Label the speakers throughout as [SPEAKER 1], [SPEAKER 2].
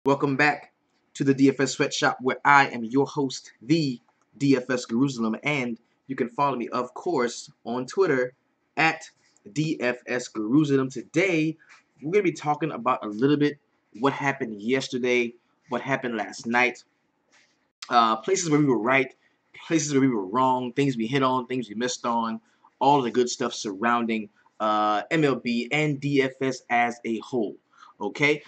[SPEAKER 1] Welcome back to the DFS Sweatshop, where I am your host, the DFS Jerusalem, and you can follow me, of course, on Twitter at DFS Jerusalem. Today, we're going to be talking about a little bit what happened yesterday, what happened last night, places where we were right, places where we were wrong, things we hit on, things we missed on, all of the good stuff surrounding MLB and DFS as a whole. Okay.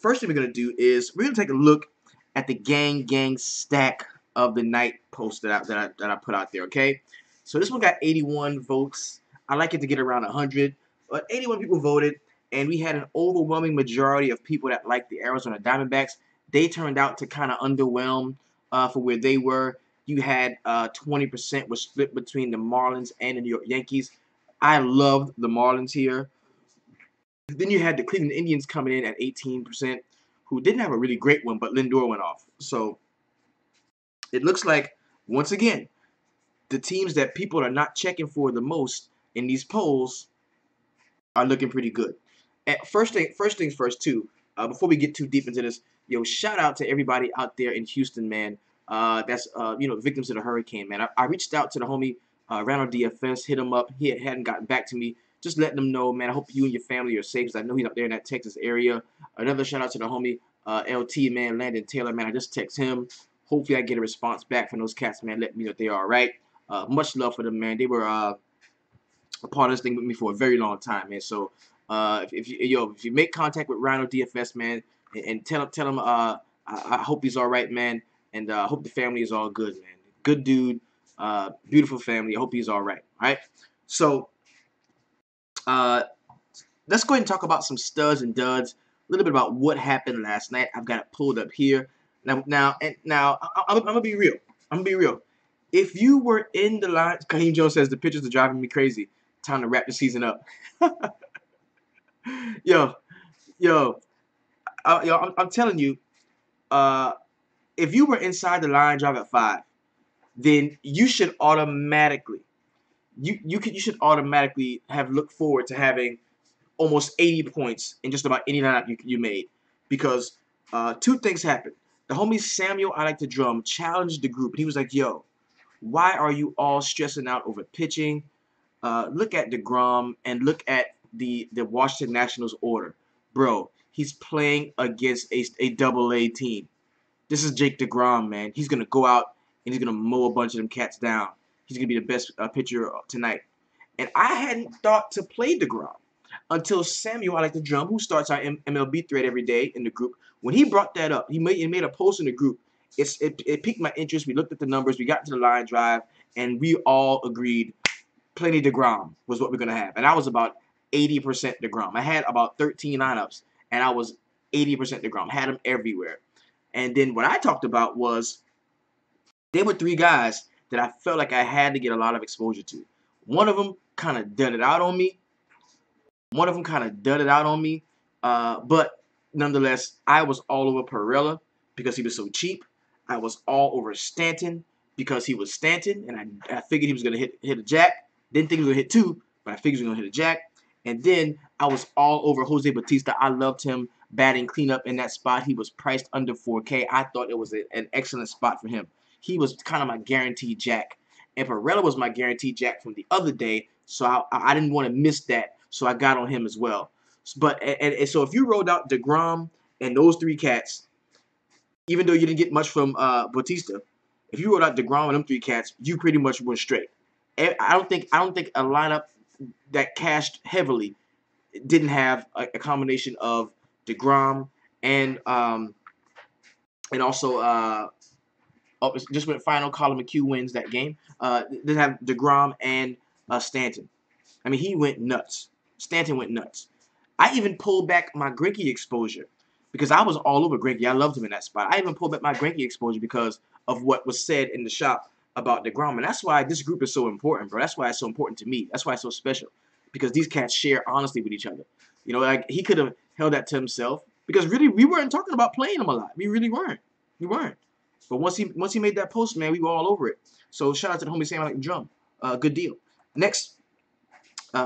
[SPEAKER 1] First thing we're gonna do is we're gonna take a look at the gang stack of the night post that I put out there. Okay. So this one got 81 votes. I like it to get around 100, but 81 people voted, and we had an overwhelming majority of people that liked the Arizona Diamondbacks. They turned out to kind of underwhelm for where they were. You had 20% was split between the Marlins and the New York Yankees. I loved the Marlins here. Then you had the Cleveland Indians coming in at 18%, who didn't have a really great one, but Lindor went off. So it looks like, once again, the teams that people are not checking for the most in these polls are looking pretty good. First things first, too. Before we get too deep into this, shout out to everybody out there in Houston, man. That's victims of the hurricane, man. I reached out to the homie Randall DFS, hit him up. He hadn't gotten back to me. Just letting him know, man. I hope you and your family are safe, because I know he's up there in that Texas area. Another shout out to the homie LT, man, Landon Taylor, man. I just text him. Hopefully I get a response back from those cats, man. Let me know if they are all right. Much love for them, man. They were a part of this thing with me for a very long time, man. So if you make contact with Rhino DFS, man, and tell him I hope he's all right, man, and I hope the family is all good, man. Good dude, beautiful family. I hope he's all right. All right. So let's go ahead and talk about some studs and duds. A little bit about what happened last night. I've got it pulled up here. Now, I'm gonna be real. I'm gonna be real. If you were in the line, Kaheem Jones says the pitchers are driving me crazy. Time to wrap the season up. yo, I'm telling you, if you were inside the line drive at 5, then you should automatically, you should automatically have looked forward to having almost 80 points in just about any lineup you made, because two things happened. The homie Samuel, I like to drum, challenged the group, and he was like, "Yo, why are you all stressing out over pitching? Look at DeGrom and look at the Washington Nationals order. Bro, he's playing against a double-A team. This is Jake DeGrom, man. He's going to go out and he's going to mow a bunch of them cats down. He's going to be the best pitcher tonight." And I hadn't thought to play DeGrom until Samuel, I like the drum, who starts our MLB thread every day in the group. When he brought that up, he made a post in the group. It piqued my interest. We looked at the numbers. We got to the line drive, and we all agreed plenty DeGrom was what we're going to have. And I was about 80% DeGrom. I had about 13 lineups, and I was 80% DeGrom. Had him everywhere. And then what I talked about was there were 3 guys that I felt like I had to get a lot of exposure to. One of them kind of dudded out on me. But nonetheless, I was all over Perella because he was so cheap. I was all over Stanton because he was Stanton, and I figured he was going to hit a jack. Didn't think he was going to hit 2, but I figured he was going to hit a jack. And then I was all over Jose Bautista. I loved him batting cleanup in that spot. He was priced under 4K. I thought it was an excellent spot for him. He was kind of my guaranteed jack. And Perella was my guaranteed jack from the other day, so I didn't want to miss that. So I got on him as well. But so if you rolled out DeGrom and those 3 cats, even though you didn't get much from Bautista, if you rolled out DeGrom and them 3 cats, you pretty much went straight. I don't think a lineup that cashed heavily didn't have a combination of DeGrom and also just went final. Colin McHugh wins that game. Didn't have DeGrom and Stanton. I mean, he went nuts. Stanton went nuts. I even pulled back my Greinke exposure because I was all over Greinke. I loved him in that spot. I even pulled back my Greinke exposure because of what was said in the shop about DeGrom. And that's why this group is so important, bro. That's why it's so important to me. That's why it's so special, because these cats share honestly with each other. Like he could have held that to himself, because really we weren't talking about playing him a lot. We really weren't. We weren't. But once he made that post, man, we were all over it. So shout out to the homie Sam like the drum. Good deal. Next,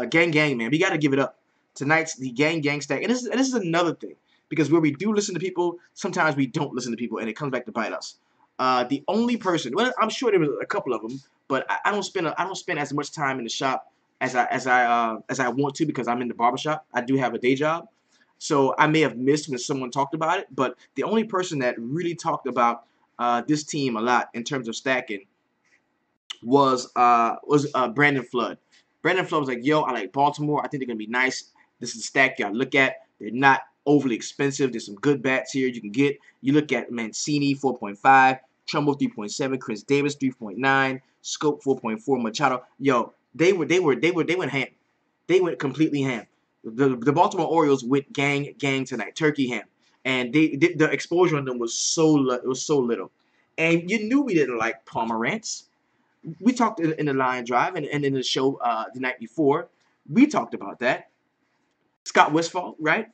[SPEAKER 1] gang, man. We got to give it up. Tonight's the gang stack. And this is another thing, because where we do listen to people, sometimes we don't listen to people, and it comes back to bite us. The only person, well, I'm sure there was a couple of them, but I don't spend as much time in the shop as I want to, because I'm in the barbershop. I do have a day job, so I may have missed when someone talked about it. But the only person that really talked about this team a lot in terms of stacking was Brandon Flood. Brandon Flood was like, "Yo, I like Baltimore. I think they're gonna be nice. This is a stack y'all look at. They're not overly expensive. There's some good bats here you can get. You look at Mancini 4.5, Trumbo 3.7, Chris Davis 3.9, Scope 4.4, Machado. Yo, they went ham. They went completely ham. The Baltimore Orioles went gang tonight, turkey ham, and the exposure on them was so little, and you knew we didn't like Pomerantz. We talked in the line drive and in the show the night before. We talked about that. Scott Westfall, right?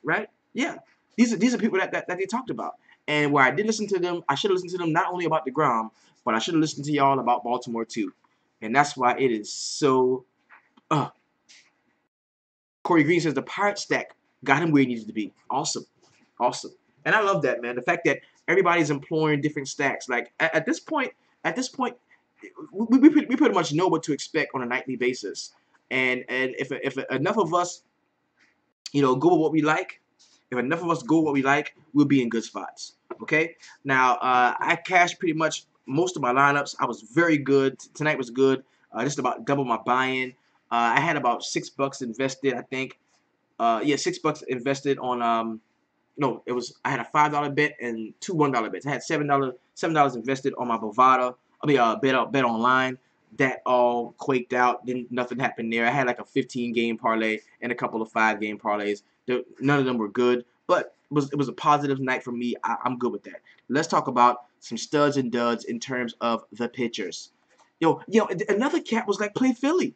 [SPEAKER 1] Yeah. These are people that they talked about. And where I did listen to them, I should have listened to them not only about DeGrom, but I should have listened to y'all about Baltimore too. And that's why it is so Corey Green says the pirate stack got him where he needed to be. Awesome. Awesome. And I love that, man. The fact that everybody's employing different stacks. Like at this point, we pretty much know what to expect on a nightly basis. And if enough of us, go with what we like, if enough of us go with what we like, we'll be in good spots. Okay? Now, I cashed pretty much most of my lineups. I was very good. Tonight was good. Just about double my buy-in. I had about $6 invested, I think. Yeah, $6 invested on no, I had a $5 bet and two $1 bets. I had $7 invested on my Bovada. Bet online. That all quaked out. Then nothing happened there. I had like a 15-game parlay and a couple of 5-game parlays. None of them were good, but it was a positive night for me. I'm good with that. Let's talk about some studs and duds in terms of the pitchers. Another cat was like, play Philly.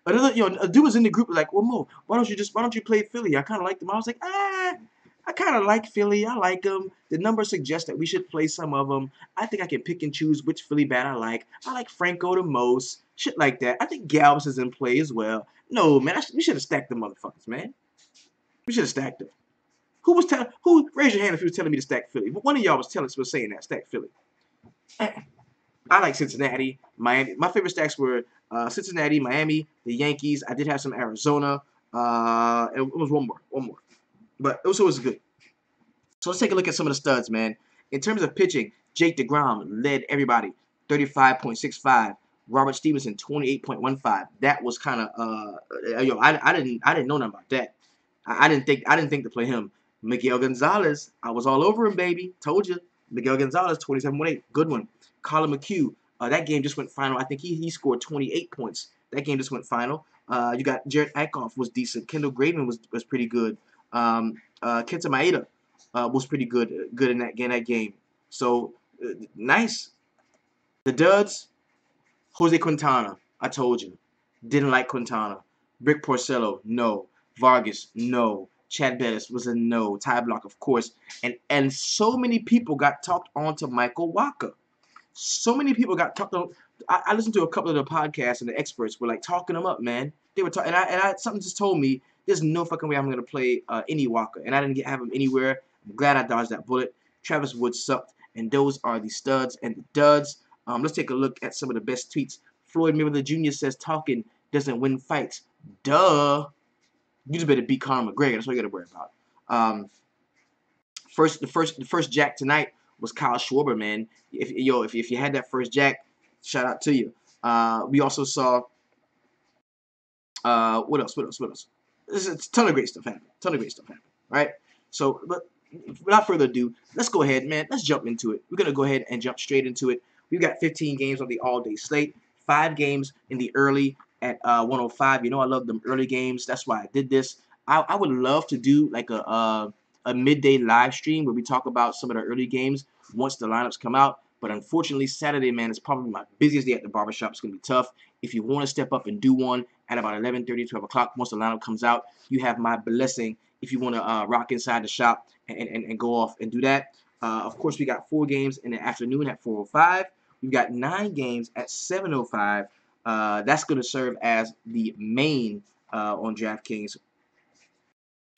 [SPEAKER 1] Another, a dude was in the group like, well, Mo, why don't you play Philly? I kind of like them. I was like, I kind of like Philly. I like them. The numbers suggest that we should play some of them. I think I can pick and choose which Philly bat I like. I like Franco the most. Shit like that. I think Galvis is in play as well. No, man, we should have stacked them motherfuckers, man. We should have stacked them. Who raise your hand if you was telling me to stack Philly? One of y'all was saying that, stack Philly. I like Cincinnati, Miami. My favorite stacks were Cincinnati, Miami, the Yankees. I did have some Arizona. It was one more. But it was good. So let's take a look at some of the studs, man. In terms of pitching, Jake DeGrom led everybody, 35.65. Robert Stevenson, 28.15. That was kind of I didn't know nothing about that. I didn't think to play him. Miguel Gonzalez, I was all over him, baby. Told you. Miguel Gonzalez, 27.8. Good one. Colin McHugh, that game just went final. I think he scored 28 points. That game just went final. You got Jared Eichhoff was decent. Kendall Graveman was pretty good. Kenta Maeda was pretty good in that game. So nice. The duds, Jose Quintana. I told you, didn't like Quintana. Rick Porcello, no. Vargas, no. Chad Bettis was a no. Ty Block, of course. And so many people got talked on to Michael Wacha. So many people got talked on. I listened to a couple of the podcasts and the experts were like talking them up, man. They were talking, and something just told me there's no fucking way I'm gonna play any Walker, and I didn't have him anywhere. I'm glad I dodged that bullet. Travis Wood sucked, and those are the studs and the duds. Let's take a look at some of the best tweets. Floyd Mayweather Jr. says talking doesn't win fights. Duh. You just better beat Conor McGregor. That's what you gotta worry about. The first jack tonight was Kyle Schwarber, man. If you had that first jack, shout out to you. We also saw what else? There's a ton of great stuff happening. Right? So, but without further ado, let's go ahead, man. Let's jump into it. We're gonna go ahead and jump straight into it. We've got 15 games on the all-day slate, 5 games in the early at 105. You know I love them early games. That's why I did this. I would love to do like a midday live stream where we talk about some of the early games once the lineups come out. But unfortunately, Saturday, man, is probably my busiest day at the barbershop. It's going to be tough. If you want to step up and do one at about 11:30, 12 o'clock, once the lineup comes out, you have my blessing if you want to rock inside the shop and go off and do that. Of course, we got 4 games in the afternoon at 4:05. We've got 9 games at 7:05. That's going to serve as the main on DraftKings.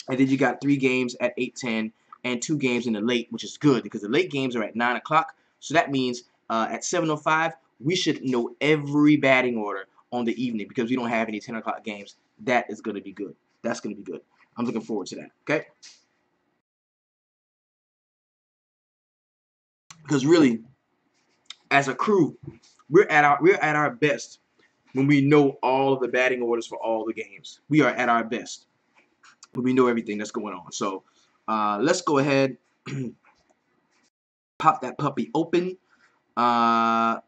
[SPEAKER 1] And then you got 3 games at 8:10 and 2 games in the late, which is good because the late games are at 9 o'clock. So that means at 7:05, we should know every batting order on the evening because we don't have any 10 o'clock games. That is going to be good. That's going to be good. I'm looking forward to that. Okay. Because really, as a crew, we're at our best when we know all of the batting orders for all the games. We are at our best when we know everything that's going on. So let's go ahead, pop that puppy open, and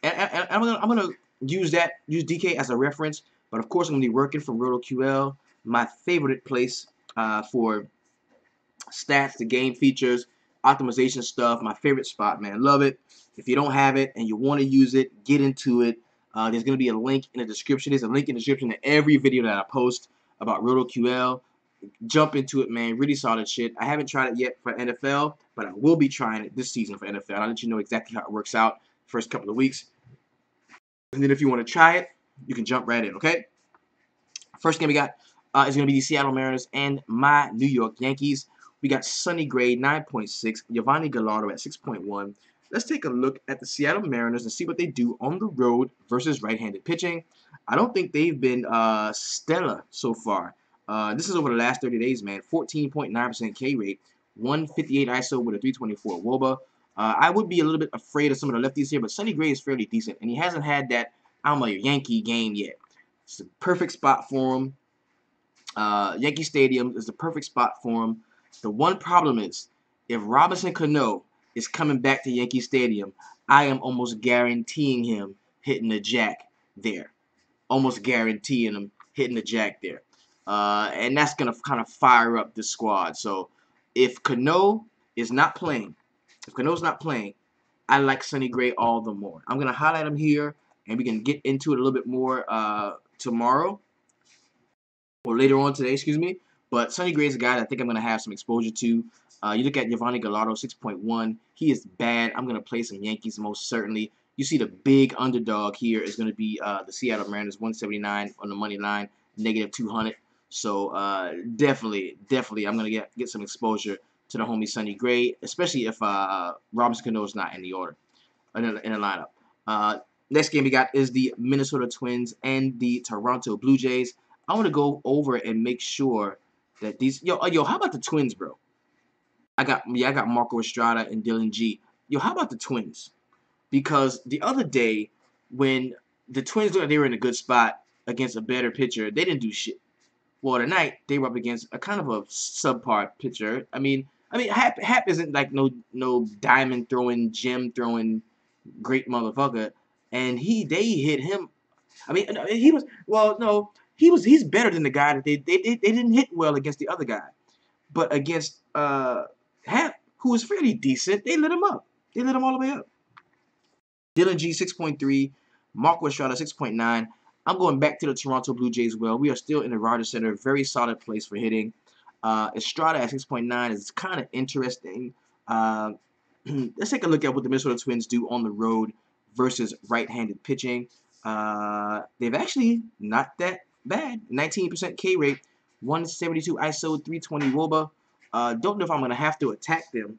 [SPEAKER 1] I'm gonna use DK as a reference. But of course, I'm gonna be working from RotoQL, my favorite place for stats, the game features, optimization stuff. My favorite spot, man. Love it. If you don't have it and you want to use it, get into it. There's going to be a link in the description. There's a link in the description to every video that I post about RotoQL. Jump into it, man. Really solid shit. I haven't tried it yet for NFL, but I will be trying it this season for NFL. I'll let you know exactly how it works out first couple of weeks. And then if you want to try it, you can jump right in, okay? First game we got is going to be the Seattle Mariners and my New York Yankees. We got Sonny Gray, 9.6, Giovanni Gallardo at 6.1. Let's take a look at the Seattle Mariners and see what they do on the road versus right-handed pitching. I don't think they've been stellar so far. This is over the last 30 days, man. 14.9% K rate, 158 ISO with a 324 WOBA. I would be a little bit afraid of some of the lefties here, but Sonny Gray is fairly decent, and he hasn't had that I'm a Yankee game yet. It's the perfect spot for him. Yankee Stadium is the perfect spot for him. The one problem is, if Robinson Cano is coming back to Yankee Stadium, I am almost guaranteeing him hitting the jack there. Almost guaranteeing him hitting the jack there. And that's going to kind of fire up the squad. So if Cano is not playing, I like Sonny Gray all the more. I'm going to highlight him here, and we can get into it a little bit more tomorrow. Or later on today, excuse me. But Sonny Gray is a guy that I think I'm going to have some exposure to. You look at Giovanni Gallardo, 6.1. He is bad. I'm going to play some Yankees most certainly. You see the big underdog here is going to be the Seattle Mariners, 179 on the money line, negative 200. So definitely, I'm going to get some exposure to the homie Sonny Gray, especially if Robinson Cano is not in the order, in the lineup. Next game we got is the Minnesota Twins and the Toronto Blue Jays. I want to go over and make sure that these yo, how about the Twins, bro? I got Marco Estrada and Dylan G. Yo, how about the Twins? Because the other day when the Twins looked like they were in a good spot against a better pitcher, they didn't do shit. Well, tonight they were up against a kind of a subpar pitcher. I mean, Hap isn't like no diamond throwing, gem throwing, great motherfucker, and they hit him. I mean, he was no, he's better than the guy that they didn't hit well against the other guy, but against Hap, who was fairly decent, they lit him up. They lit him all the way up. Dylan G 6.3, Marco Estrada 6.9. I'm going back to the Toronto Blue Jays. Well, we are still in the Rogers Center, very solid place for hitting. Estrada at 6.9 is kind of interesting. Let's take a look at what the Minnesota Twins do on the road versus right-handed pitching. They've actually not that bad. 19% K rate, 172 ISO, 320 WOBA. Don't know if I'm going to have to attack them.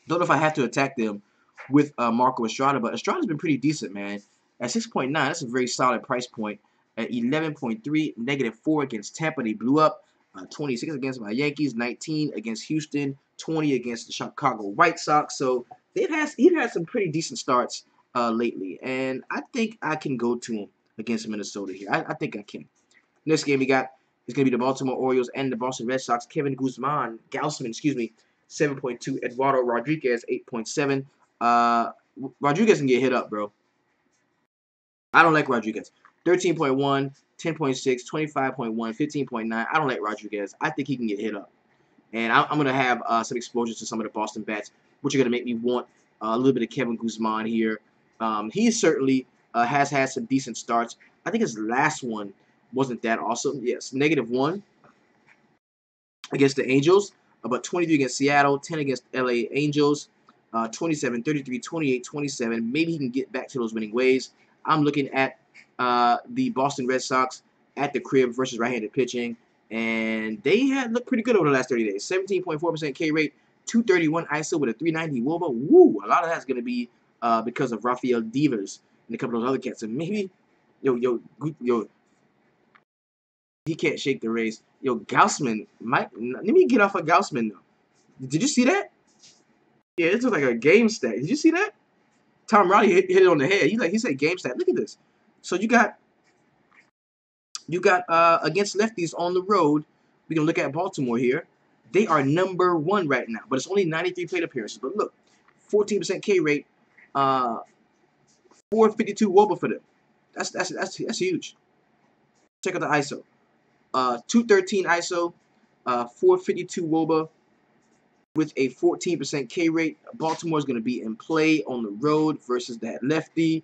[SPEAKER 1] Don't know if I have to attack them with Marco Estrada, but Estrada's been pretty decent, man. At 6.9, that's a very solid price point. At 11.3, negative 4 against Tampa, they blew up. 26 against my Yankees, 19 against Houston, 20 against the Chicago White Sox. So he's had some pretty decent starts lately, and I think I can go to him against Minnesota here. I think I can. Next game we got is going to be the Baltimore Orioles and the Boston Red Sox. Gausman, 7.2. Eduardo Rodriguez, 8.7. Rodriguez can get hit up, bro. I don't like Rodriguez. 13.1, 10.6, 25.1, 15.9. I don't like Rodriguez. I think he can get hit up. And I'm going to have some exposure to some of the Boston bats, which are going to make me want a little bit of Kevin Gausman here. He certainly has had some decent starts. I think his last one wasn't that awesome. Yes, negative 1 against the Angels, but 23 against Seattle, 10 against LA Angels, 27, 33, 28, 27. Maybe he can get back to those winning ways. I'm looking at the Boston Red Sox at the crib versus right-handed pitching. And they had looked pretty good over the last 30 days. 17.4% K rate, 231 ISO with a 390 WOBA. Woo! A lot of that's going to be because of Rafael Devers and a couple of those other cats. And maybe, yo, he can't shake the race. Yo, Gaussman might. Let me get off of Gaussman though. Did you see that? Yeah, it looks like a game stat. Did you see that? Tom Riley hit it on the head. He said game stat. Look at this. So you got against lefties on the road. We can look at Baltimore here. They are #1 right now, but it's only 93 plate appearances. But look, 14% K rate, 452 WOBA for them. That's huge. Check out the ISO. 213 ISO, 452 WOBA with a 14% K rate. Baltimore is going to be in play on the road versus that lefty,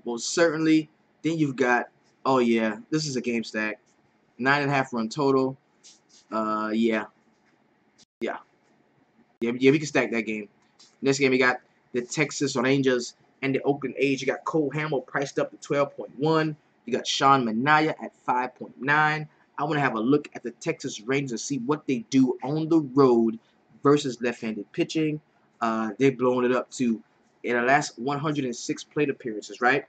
[SPEAKER 1] most certainly. Then you've got, oh yeah, this is a game stack, 9.5 run total. Yeah, yeah, yeah, yeah. We can stack that game. Next game we got the Texas Rangers and the Oakland A's. You got Cole Hamels priced up to 12.1. You got Sean Manaea at 5.9. I want to have a look at the Texas Rangers and see what they do on the road versus left-handed pitching. They're blowing it up to in the last 106 plate appearances, right?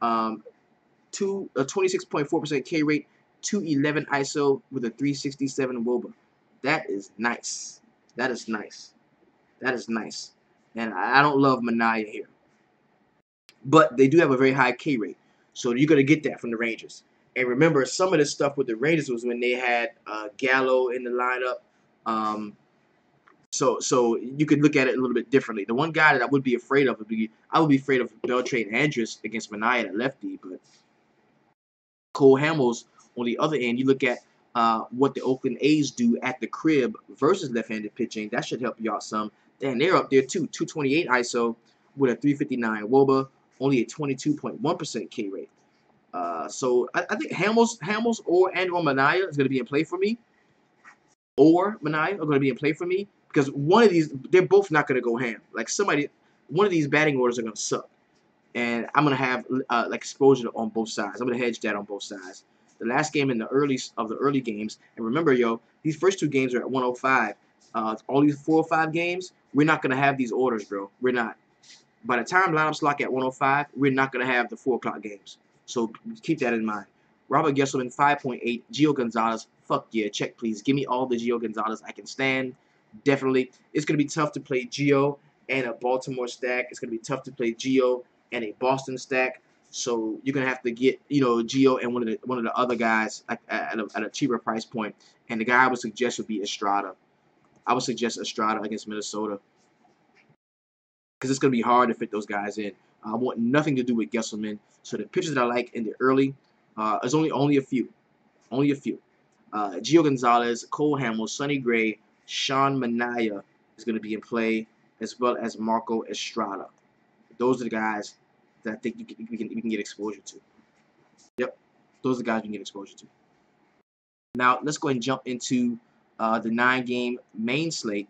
[SPEAKER 1] 26.4% K rate, 211 ISO with a 367 WOBA. That is nice. That is nice. That is nice. And I don't love Manaea here. But they do have a very high K rate. So you're going to get that from the Rangers. And remember, some of this stuff with the Rangers was when they had Gallo in the lineup. So you could look at it a little bit differently. The one guy that I would be afraid of I would be afraid of Beltran Andrus against Manaea at lefty. But Cole Hamels, on the other end, you look at what the Oakland A's do at the crib versus left-handed pitching. That should help you out some. And they're up there too, 228 ISO with a 359 WOBA, only a 22.1% K rate. So I think Hamels or Manaea is going to be in play for me. Or Manaea are going to be in play for me because one of these, they're both not going to go ham. Like one of these batting orders are going to suck. And I'm gonna have like exposure on both sides. I'm gonna hedge that on both sides. The last game in the early games, and remember, yo, these first two games are at 105. All these 4 or 5 games, we're not gonna have these orders, bro. We're not. By the time lineups lock at 105, we're not gonna have the 4 o'clock games. So keep that in mind. Robert Gesselman 5.8. Gio Gonzalez, fuck yeah, check please. Give me all the Gio Gonzalez I can stand. Definitely, it's gonna be tough to play Gio and a Baltimore stack. It's gonna be tough to play Gio and a Boston stack. So you're gonna have to get Gio and one of the other guys at a cheaper price point. And the guy I would suggest would be Estrada. I would suggest Estrada against Minnesota because it's gonna be hard to fit those guys in. I want nothing to do with Gesselman. So the pitchers that I like in the early is only a few, only a few. Gio Gonzalez, Cole Hamels, Sonny Gray, Sean Manaea is gonna be in play, as well as Marco Estrada. Those are the guys that I think we can get exposure to. Yep, those are the guys we can get exposure to. Now let's go ahead and jump into the 9-game main slate.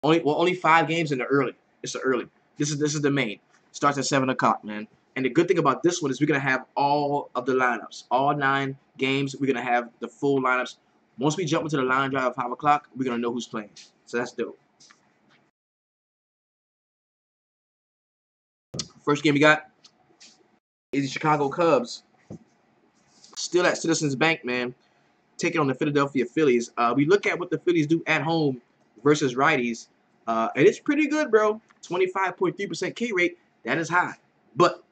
[SPEAKER 1] Only 5 games in the early. It's the early. This is the main. Starts at 7 o'clock, man. And the good thing about this one is we're gonna have all of the lineups. All 9 games, we're gonna have the full lineups. Once we jump into the line drive at 5 o'clock, we're gonna know who's playing. So that's dope. First game we got is the Chicago Cubs. Still at Citizens Bank, man. Taking on the Philadelphia Phillies. We look at what the Phillies do at home versus righties, and it's pretty good, bro. 25.3% K rate. That is high. But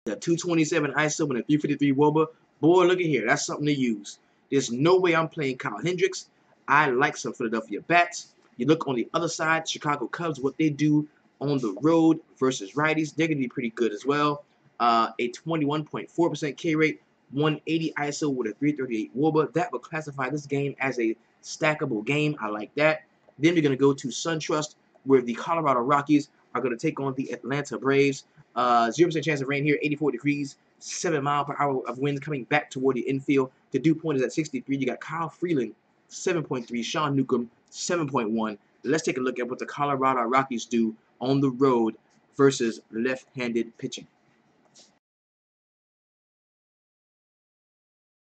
[SPEAKER 1] the 227 ISO and a 353 WOBA, boy, look at here. That's something to use. There's no way I'm playing Kyle Hendricks. I like some Philadelphia bats. You look on the other side, Chicago Cubs, what they do on the road versus righties, they're going to be pretty good as well. A 21.4% K rate, 180 ISO with a 338 WOBA. That would classify this game as a stackable game. I like that. Then we're going to go to SunTrust, where the Colorado Rockies are going to take on the Atlanta Braves. 0% chance of rain here, 84 degrees, 7 mile per hour of winds coming back toward the infield. The dew point is at 63. You got Kyle Freeland, 7.3. Sean Newcomb, 7.1. Let's take a look at what the Colorado Rockies do on the road versus left-handed pitching.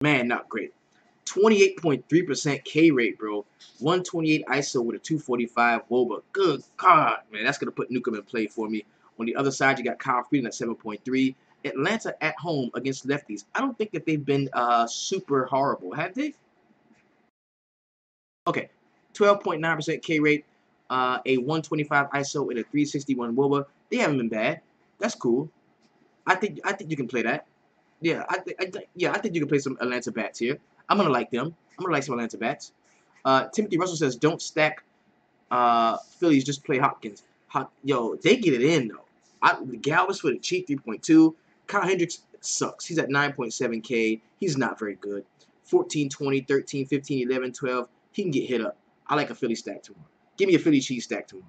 [SPEAKER 1] Man, not great. 28.3% K rate, bro. 128 ISO with a 245 WOBA. Good God, man. That's going to put Newcomb in play for me. On the other side, you got Kyle Freeland at 7.3. Atlanta at home against lefties. I don't think that they've been super horrible, have they? Okay. 12.9% K rate, a 125 ISO, and a 361 WOBA. They haven't been bad. That's cool. I think you can play that. Yeah, I think you can play some Atlanta bats here. I'm gonna like them. I'm gonna like some Atlanta bats. Timothy Russell says don't stack Phillies, just play Hopkins. Yo, they get it in though. Galvis for the cheap 3.2. Kyle Hendricks sucks. He's at 9.7K. He's not very good. 14, 20, 13, 15, 11, 12. He can get hit up. I like a Philly stack tomorrow. Give me a Philly cheese stack tomorrow.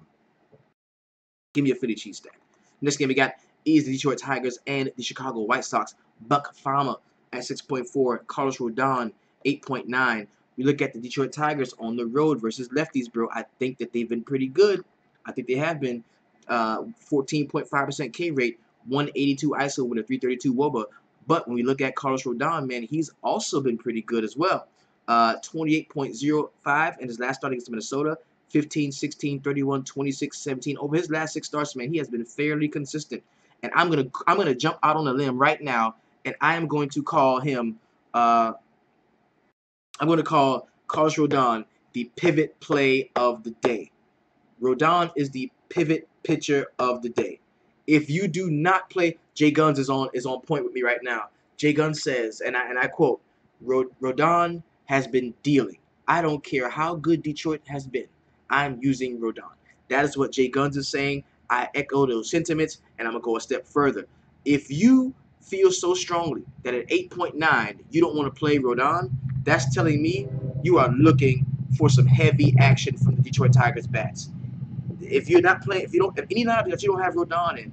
[SPEAKER 1] Give me a Philly cheese stack. Next game we got is the Detroit Tigers and the Chicago White Sox. Buck Farmer at 6.4. Carlos Rodon 8.9. We look at the Detroit Tigers on the road versus lefties, bro. I think that they've been pretty good. I think they have been. 14.5% K rate, 182 ISO with a 332 WOBA. But when we look at Carlos Rodon, man, he's also been pretty good as well. 28.05 in his last start against Minnesota. 15, 16, 31, 26, 17. Over his last 6 starts, man, he has been fairly consistent. And I'm gonna jump out on a limb right now, and I am going to call him. I'm going to call Carlos Rodon the pivot play of the day. Rodon is the pivot pitcher of the day. If you do not play, Jay Guns is on point with me right now. Jay Guns says, and I quote, Rodon has been dealing. I don't care how good Detroit has been. I'm using Rodon. That is what Jay Guns is saying. I echo those sentiments, and I'm going to go a step further. If you feel so strongly that at 8.9 you don't want to play Rodon, that's telling me you are looking for some heavy action from the Detroit Tigers bats. If you're not playing, if any lineup that you don't have Rodon in,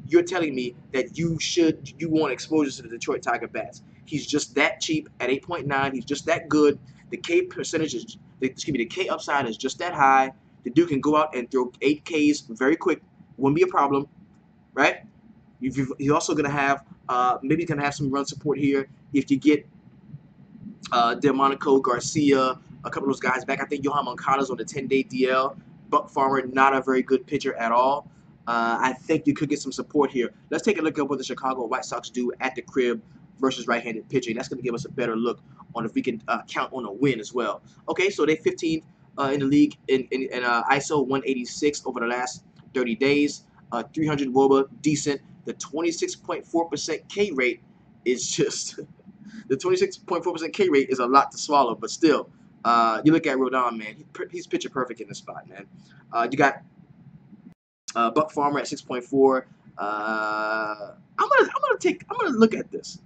[SPEAKER 1] you're telling me that you want exposure to the Detroit Tiger bats. He's just that cheap at 8.9. He's just that good. The K percentage is, the K upside is just that high. The dude can go out and throw 8 Ks very quick. Wouldn't be a problem, right? You're also gonna have maybe gonna have some run support here if you get Delmonico Garcia, a couple of those guys back. I think Yohan Moncada's on the 10-day DL. Buck Farmer, not a very good pitcher at all. I think you could get some support here. Let's take a look at what the Chicago White Sox do at the crib versus right-handed pitching. That's going to give us a better look on if we can count on a win as well. Okay, so they 15th in the league in ISO 186 over the last 30 days. 300 WOBA, decent. The 26.4% K rate is just... The 26.4% K rate is a lot to swallow, but still, you look at Rodon, man. He's picture perfect in this spot, man. You got Buck Farmer at 6.4. I'm gonna look at this.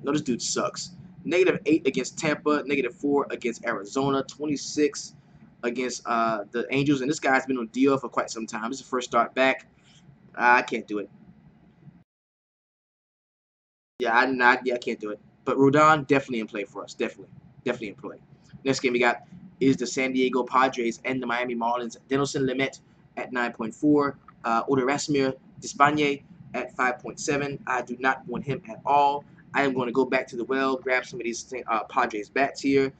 [SPEAKER 1] No, this dude sucks. -8 against Tampa, -4 against Arizona, 26 against the Angels, and this guy's been on DL for quite some time. This is the first start back. I can't do it. Yeah, I can't do it. But Rodon definitely in play for us. Definitely in play. Next game we got is the San Diego Padres and the Miami Marlins. Denelson Lamet at 9.4. Odorasmir Despagne at 5.7. I do not want him at all. I am going to go back to the well, grab some of these Padres bats here.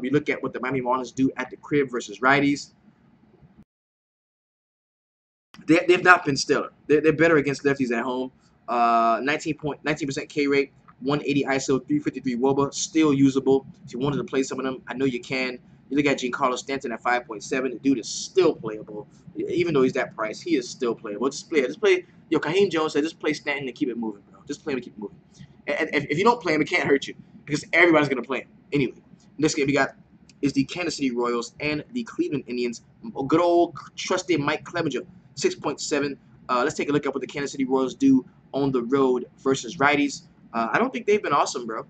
[SPEAKER 1] We look at what the Miami Marlins do at the crib versus righties. They've not been stellar. They're better against lefties at home. 19% K rate, 180 ISO, 353 WOBA, still usable. If you wanted to play some of them, I know you can. You look at Giancarlo Stanton at 5.7. The dude is still playable. Even though he's that price, he is still playable. Just play it. Just play. Yo, Kaheem Jones said, just play Stanton and keep it moving, bro. Just play him and keep it moving. And if you don't play him, it can't hurt you because everybody's going to play him. Anyway, next game we got is the Kansas City Royals and the Cleveland Indians. Good old trusted Mike Clevenger, 6.7. Let's take a look at what the Kansas City Royals do on the road versus righties. I don't think they've been awesome, bro.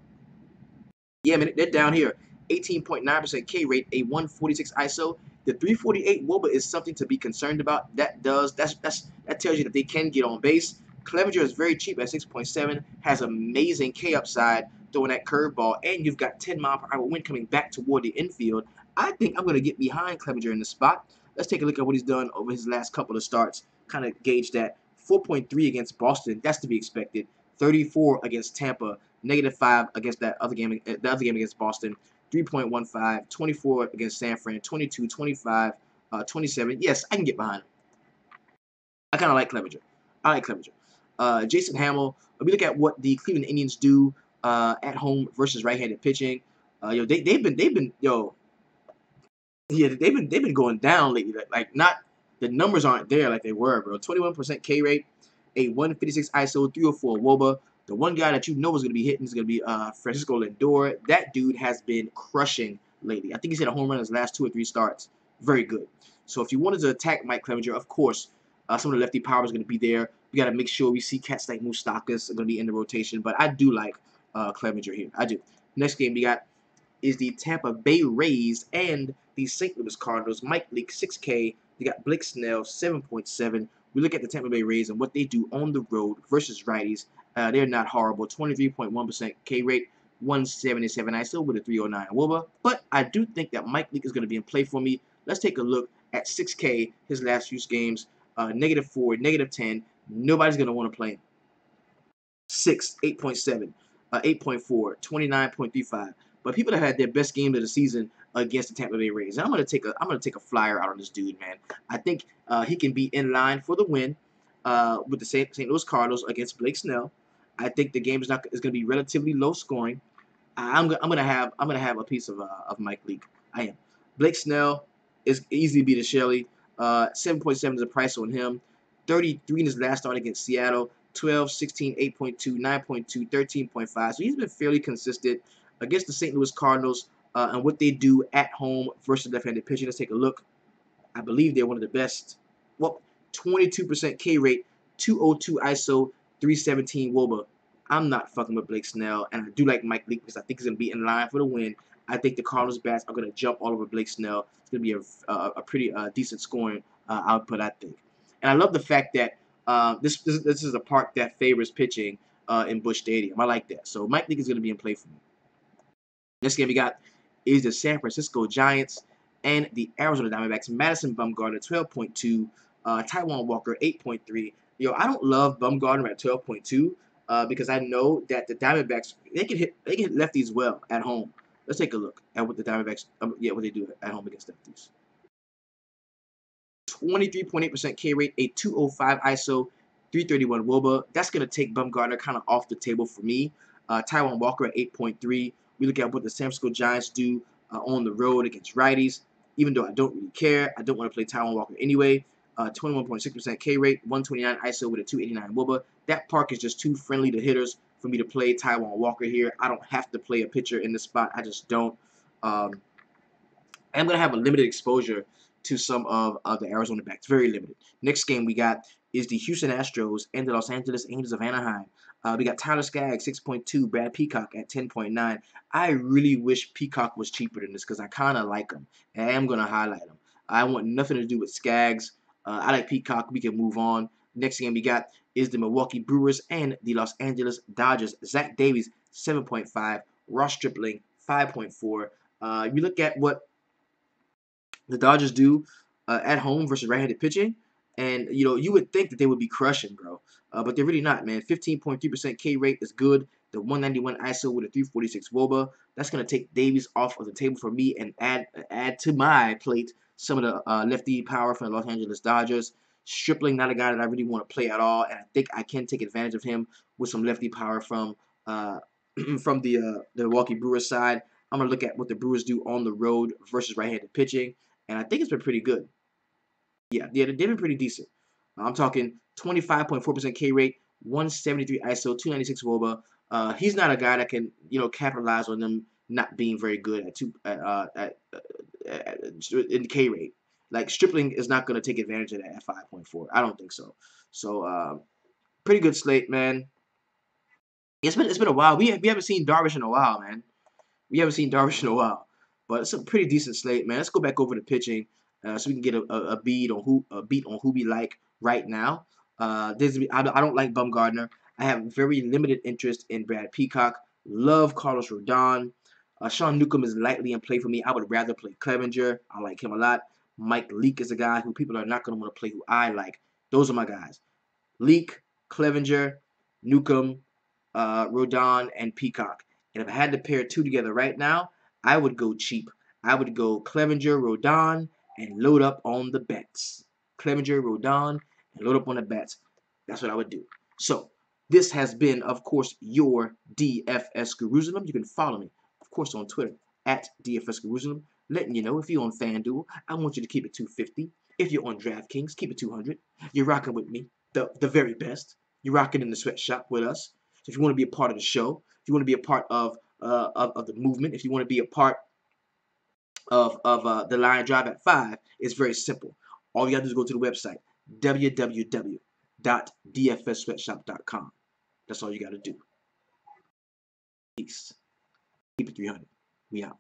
[SPEAKER 1] Yeah, man, they're down here. 18.9% K rate, a 146 ISO. The 348 WOBA is something to be concerned about. That tells you that they can get on base. Clevenger is very cheap at 6.7, has amazing K upside, throwing that curveball, and you've got 10-mile-per-hour wind coming back toward the infield. I think I'm going to get behind Clevenger in the spot. Let's take a look at what he's done over his last couple of starts. Kind of gauge that. 4.3 against Boston, that's to be expected. 34 against Tampa, -5 against that other game, the other game against Boston. 3.15, 24 against San Fran, 22, 25, 27. Yes, I can get behind him. I kind of like Clevenger. I like Clevenger. Jason Hamill. We look at what the Cleveland Indians do at home versus right-handed pitching. They've been yeah, they've been going down lately. Like not the numbers aren't there like they were, bro. 21% K rate, a 156 ISO, 304 WOBA. The one guy that you know is gonna be hitting is gonna be Francisco Lindor. That dude has been crushing lately. I think he's hit a home run in his last 2 or 3 starts. Very good. So if you wanted to attack Mike Clevenger, of course, some of the lefty power is gonna be there. We gotta make sure we see cats like Moustakas are gonna be in the rotation. But I do like Clevenger here. I do. Next game we got is the Tampa Bay Rays and the St. Louis Cardinals. Mike Leake, 6K. You got Blake Snell, 7.7. We look at the Tampa Bay Rays and what they do on the road versus righties. They're not horrible. 23.1% K rate, 177 ISO with a 309 WOBA. But I do think that Mike Leake is going to be in play for me. Let's take a look at 6K, his last few games. -4, -10. Nobody's going to want to play him. 6, 8.7, 8.4, 29.35. But people that had their best game of the season against the Tampa Bay Rays. And I'm gonna take a flyer out on this dude, man. I think he can be in line for the win with the St. Louis Cardinals against Blake Snell. I think the game is gonna be relatively low scoring. I'm gonna have a piece of Mike Leake. I am. Blake Snell is easily beat a Shelley. 7.7 is the price on him. 33 in his last start against Seattle. 12, 16, 8.2, 9.2, 13.5. So he's been fairly consistent against the St. Louis Cardinals and what they do at home versus left-handed pitching. Let's take a look. I believe they're one of the best. Well, 22% K rate, 202 ISO, 317 WOBA. I'm not fucking with Blake Snell, and I do like Mike Leake because I think he's going to be in line for the win. I think the Cardinals bats are going to jump all over Blake Snell. It's going to be a pretty decent scoring output, I think. And I love the fact that this is a park that favors pitching in Busch Stadium. I like that. So Mike Leake is going to be in play for me. Next game we got is the San Francisco Giants and the Arizona Diamondbacks. Madison Bumgarner, 12.2. Taijuan Walker, 8.3. Yo, I don't love Bumgarner at 12.2 because I know that the Diamondbacks they can hit lefties well at home. Let's take a look at what the Diamondbacks what they do at home against lefties. 23.8% K rate, a 205 ISO, 331 WOBA. That's going to take Bumgarner kind of off the table for me. Taijuan Walker at 8.3. We look at what the San Francisco Giants do on the road against righties. Even though I don't really care, I don't want to play Taijuan Walker anyway. 21.6% K rate, 129 ISO with a 289 WOBA. That park is just too friendly to hitters for me to play Taijuan Walker here. I don't have to play a pitcher in this spot. I just don't. I'm going to have a limited exposure to some of the Arizona backs. Very limited. Next game we got is the Houston Astros and the Los Angeles Angels of Anaheim. We got Tyler Skaggs, 6.2, Brad Peacock at 10.9. I really wish Peacock was cheaper than this because I kind of like him. And I am going to highlight him. I want nothing to do with Skaggs. I like Peacock. We can move on. Next game we got is the Milwaukee Brewers and the Los Angeles Dodgers. Zach Davies, 7.5. Ross Stripling, 5.4. You look at what the Dodgers do at home versus right-handed pitching, and you would think that they would be crushing, bro, but they're really not, man. 15.3% K rate is good. The 191 ISO with a 346 WOBA. That's gonna take Davies off of the table for me and add to my plate some of the lefty power from the Los Angeles Dodgers. Stripling, not a guy that I really want to play at all, and I think I can take advantage of him with some lefty power from from the Milwaukee Brewers side. I'm gonna look at what the Brewers do on the road versus right-handed pitching. And I think it's been pretty good. Yeah, they've been pretty decent. I'm talking 25.4% K rate, 173 ISO, 296 WOBA. He's not a guy that can, capitalize on them not being very good in K rate. Like Stripling is not going to take advantage of that at 5.4. I don't think so. So pretty good slate, man. It's been a while. We haven't seen Darvish in a while, man. We haven't seen Darvish in a while, but it's a pretty decent slate, man. Let's go back over to pitching, so we can get a beat on who we like right now. I don't like Bumgarner. I have very limited interest in Brad Peacock. Love Carlos Rodon. Sean Newcomb is lightly in play for me. I would rather play Clevenger. I like him a lot. Mike Leake is a guy who people are not going to want to play who I like. Those are my guys. Leake, Clevenger, Newcomb, Rodon, and Peacock. And if I had to pair two together right now, I would go cheap. I would go Clevenger, Rodon, and load up on the bets. Clevenger, Rodon, and load up on the bets. That's what I would do. So, this has been, of course, your DFS Jerusalem. You can follow me, of course, on Twitter at DFS Jerusalem, letting you know if you're on FanDuel, I want you to keep it 250. If you're on DraftKings, keep it 200. You're rocking with me, the very best. You're rocking in the sweatshop with us. So if you want to be a part of the show, if you want to be a part of the movement, if you want to be a part of the Lion Drive at 5, it's very simple. All you got to do is go to the website, www.dfssweatshop.com. That's all you got to do. Peace. Keep it 300. We out.